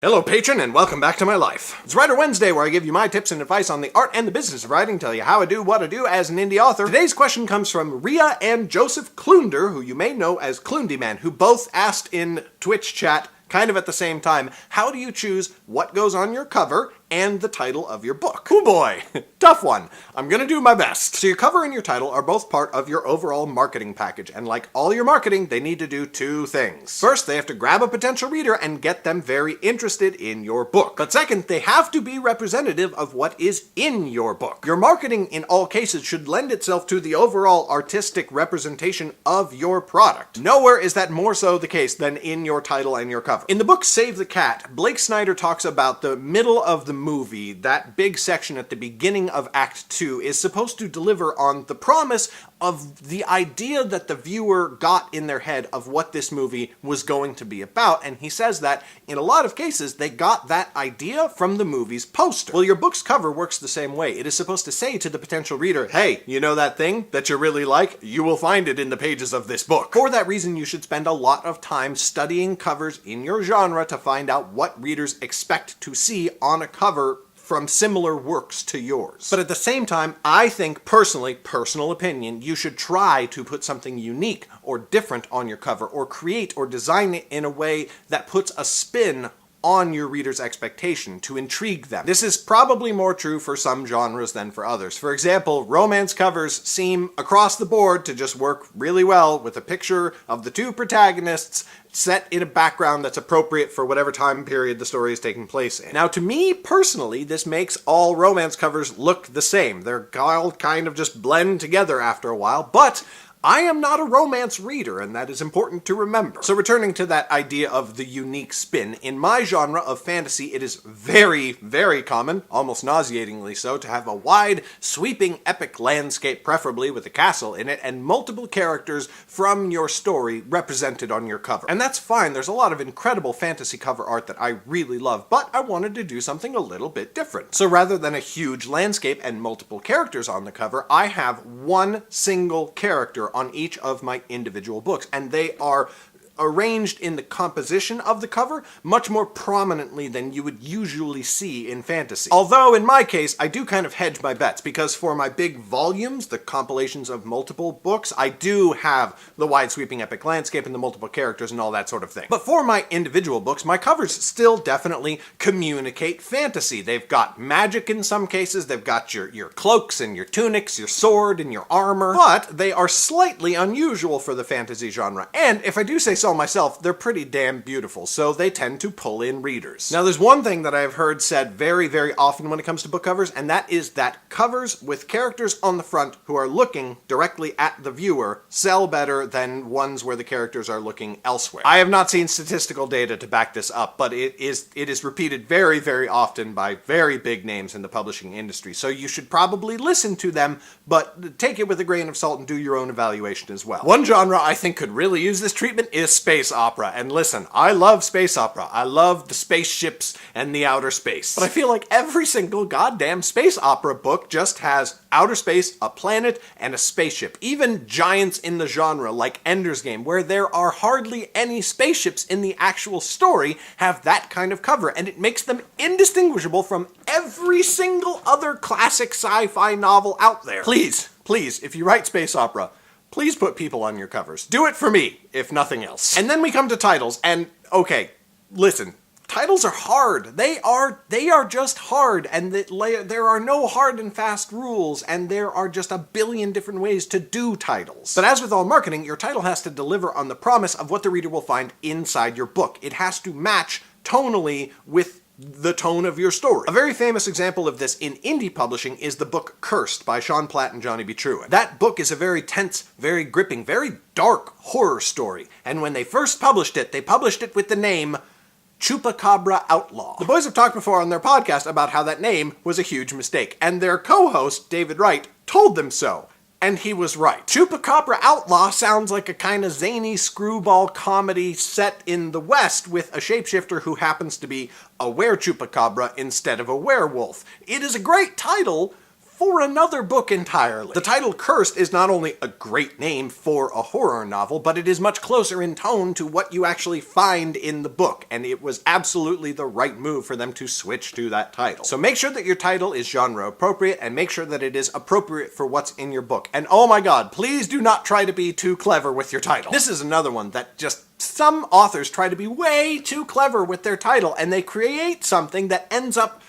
Hello, patron, and welcome back to my life. It's Writer Wednesday, where I give you my tips and advice on the art and the business of writing, tell you how I do what I do as an indie author. Today's question comes from Rhea and Klunder, who you may know as Klundyman, who both asked in Twitch chat, kind of at the same time, how do you choose what goes on your cover and the title of your book? Oh boy, tough one. I'm gonna do my best. So your cover and your title are both part of your overall marketing package, and like all your marketing, they need to do two things. First, they have to grab a potential reader and get them very interested in your book. But second, they have to be representative of what is in your book. Your marketing, in all cases, should lend itself to the overall artistic representation of your product. Nowhere is that more so the case than in your title and your cover. In the book Save the Cat, Blake Snyder talks about the middle of the movie. That big section at the beginning of Act 2 is supposed to deliver on the promise of the idea that the viewer got in their head of what this movie was going to be about, and he says that in a lot of cases they got that idea from the movie's poster. Well, your book's cover works the same way. It is supposed to say to the potential reader, hey, you know that thing that you really like? You will find it in the pages of this book. For that reason, you should spend a lot of time studying covers in your genre to find out what readers expect to see on a cover from similar works to yours. But at the same time, I think personally, personal opinion, you should try to put something unique or different on your cover, or create or design it in a way that puts a spin on your reader's expectation to intrigue them. This is probably more true for some genres than for others. For example, romance covers seem across the board to just work really well with a picture of the two protagonists set in a background that's appropriate for whatever time period the story is taking place in. Now, to me personally, this makes all romance covers look the same. They're all kind of just blend together after a while, but I am not a romance reader, and that is important to remember. So returning to that idea of the unique spin, in my genre of fantasy, it is very, very common, almost nauseatingly so, to have a wide, sweeping, epic landscape, preferably with a castle in it, and multiple characters from your story represented on your cover. And that's fine. There's a lot of incredible fantasy cover art that I really love, but I wanted to do something a little bit different. So rather than a huge landscape and multiple characters on the cover, I have one single character on each of my individual books, and they are arranged in the composition of the cover much more prominently than you would usually see in fantasy. Although, in my case, I do kind of hedge my bets, because for my big volumes, the compilations of multiple books, I do have the wide sweeping epic landscape and the multiple characters and all that sort of thing. But for my individual books, my covers still definitely communicate fantasy. They've got magic in some cases, they've got your cloaks and your tunics, your sword and your armor, but they are slightly unusual for the fantasy genre. And if I do say so myself, they're pretty damn beautiful, so they tend to pull in readers. Now, there's one thing that I've heard said very, very often when it comes to book covers, and that is that covers with characters on the front who are looking directly at the viewer sell better than ones where the characters are looking elsewhere. I have not seen statistical data to back this up, but it is repeated very, very often by very big names in the publishing industry, so you should probably listen to them, but take it with a grain of salt and do your own evaluation as well. One genre I think could really use this treatment is space opera. And listen, I love space opera. I love the spaceships and the outer space. But I feel like every single goddamn space opera book just has outer space, a planet, and a spaceship. Even giants in the genre like Ender's Game, where there are hardly any spaceships in the actual story, have that kind of cover, and it makes them indistinguishable from every single other classic sci-fi novel out there. Please, if you write space opera, please put people on your covers. Do it for me, if nothing else. And then we come to titles, and okay, listen, titles are hard. They are just hard, and there are no hard and fast rules, and there are just a billion different ways to do titles. But as with all marketing, your title has to deliver on the promise of what the reader will find inside your book. It has to match tonally with the tone of your story. A very famous example of this in indie publishing is the book Cursed by Sean Platt and Johnny B. Truitt. That book is a very tense, very gripping, very dark horror story, and when they first published it, they published it with the name Chupacabra Outlaw. The boys have talked before on their podcast about how that name was a huge mistake, and their co-host, David Wright, told them so. And he was right. Chupacabra Outlaw sounds like a kind of zany screwball comedy set in the West with a shapeshifter who happens to be a were-chupacabra instead of a werewolf. It is a great title for another book entirely. The title Cursed is not only a great name for a horror novel, but it is much closer in tone to what you actually find in the book, and it was absolutely the right move for them to switch to that title. So make sure that your title is genre appropriate, and make sure that it is appropriate for what's in your book. And oh my god, please do not try to be too clever with your title. This is another one that just some authors try to be way too clever with their title, and they create something that ends up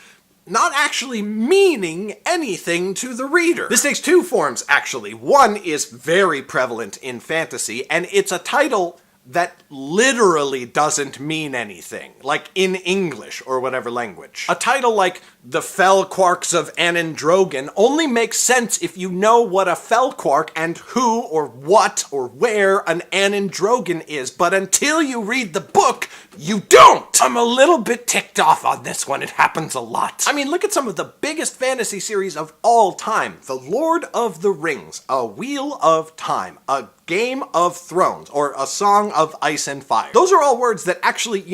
not actually meaning anything to the reader. This takes two forms, actually. One is very prevalent in fantasy, and it's a title that literally doesn't mean anything, like in English or whatever language. A title like The Fell Quarks of Anandrogan only makes sense if you know what a fell quark and who or what or where an Anandrogan is, but until you read the book, you don't! I'm a little bit ticked off on this one. It happens a lot. I mean, look at some of the biggest fantasy series of all time. The Lord of the Rings, A Wheel of Time, A Game of Thrones, or A Song of Ice and Fire. Those are all words that actually,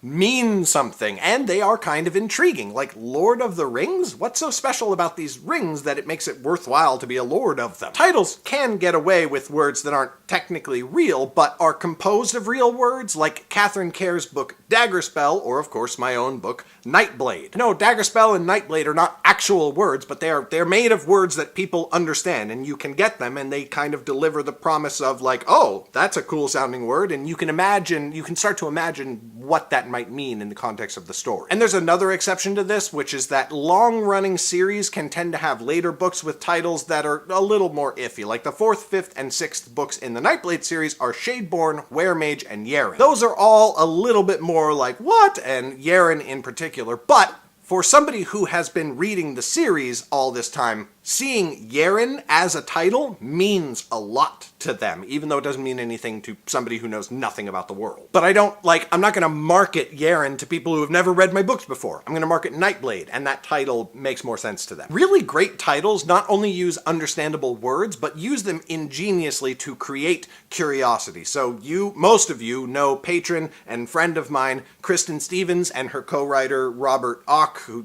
mean something, and they are kind of intriguing. Like, Lord of the Rings? What's so special about these rings that it makes it worthwhile to be a lord of them? Titles can get away with words that aren't technically real, but are composed of real words, like Catherine Care's book Daggerspell, or of course my own book Nightblade. No, Daggerspell and Nightblade are not actual words, but they're made of words that people understand, and you can get them, and they kind of deliver the promise of like, oh, that's a cool sounding word, and you can start to imagine what that might mean in the context of the story. And there's another exception to this, which is that long-running series can tend to have later books with titles that are a little more iffy. Like the 4th, 5th, and 6th books in the Nightblade series are Shadeborn, Weremage, and Yeren. Those are all a little bit more like, what? And Yeren in particular, but for somebody who has been reading the series all this time, seeing Yeren as a title means a lot to them, even though it doesn't mean anything to somebody who knows nothing about the world. But I'm not going to market Yeren to people who have never read my books before. I'm going to market Nightblade, and that title makes more sense to them. Really great titles not only use understandable words, but use them ingeniously to create curiosity. So most of you know patron and friend of mine, Kristen Stevens, and her co-writer, Robert Ock, who,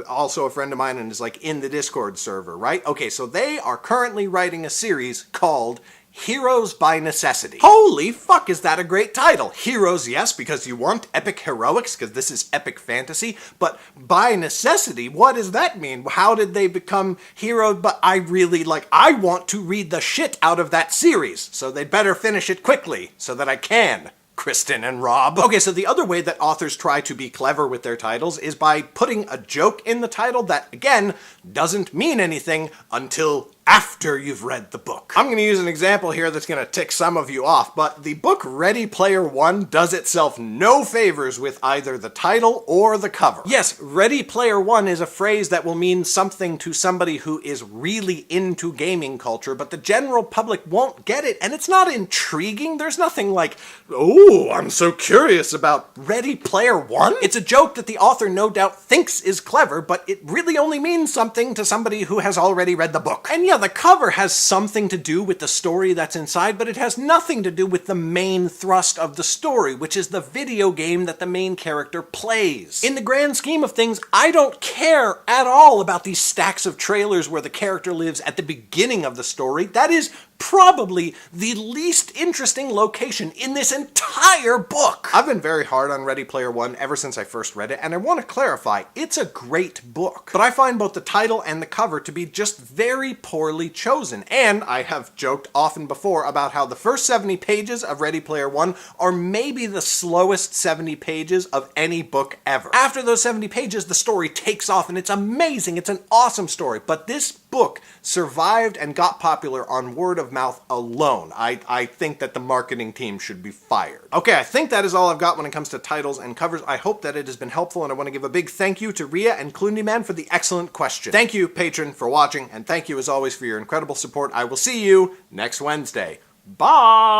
also a friend of mine and is like in the Discord server, right? Okay, so they are currently writing a series called Heroes by Necessity. Holy fuck, is that a great title? Heroes, yes, because you want epic heroics, because this is epic fantasy, but by necessity, what does that mean? How did they become heroes? But I want to read the shit out of that series, so they'd better finish it quickly, so that I can. Kristen and Rob. Okay, so the other way that authors try to be clever with their titles is by putting a joke in the title that, again, doesn't mean anything until after you've read the book. I'm going to use an example here that's going to tick some of you off, but the book Ready Player One does itself no favors with either the title or the cover. Yes, Ready Player One is a phrase that will mean something to somebody who is really into gaming culture, but the general public won't get it, and it's not intriguing. There's nothing like, oh, I'm so curious about Ready Player One. It's a joke that the author no doubt thinks is clever, but it really only means something to somebody who has already read the book. And yeah, the cover has something to do with the story that's inside, but it has nothing to do with the main thrust of the story, which is the video game that the main character plays. In the grand scheme of things, I don't care at all about these stacks of trailers where the character lives at the beginning of the story. That is probably the least interesting location in this entire book. I've been very hard on Ready Player One ever since I first read it, and I want to clarify, it's a great book. But I find both the title and the cover to be just very poorly chosen, and I have joked often before about how the first 70 pages of Ready Player One are maybe the slowest 70 pages of any book ever. After those 70 pages, the story takes off, and it's amazing. It's an awesome story, but this book survived and got popular on word of mouth alone. I think that the marketing team should be fired. Okay, I think that is all I've got when it comes to titles and covers. I hope that it has been helpful, and I want to give a big thank you to Rhea and Klundyman for the excellent question. Thank you, patron, for watching, and thank you as always for your incredible support. I will see you next Wednesday. Bye!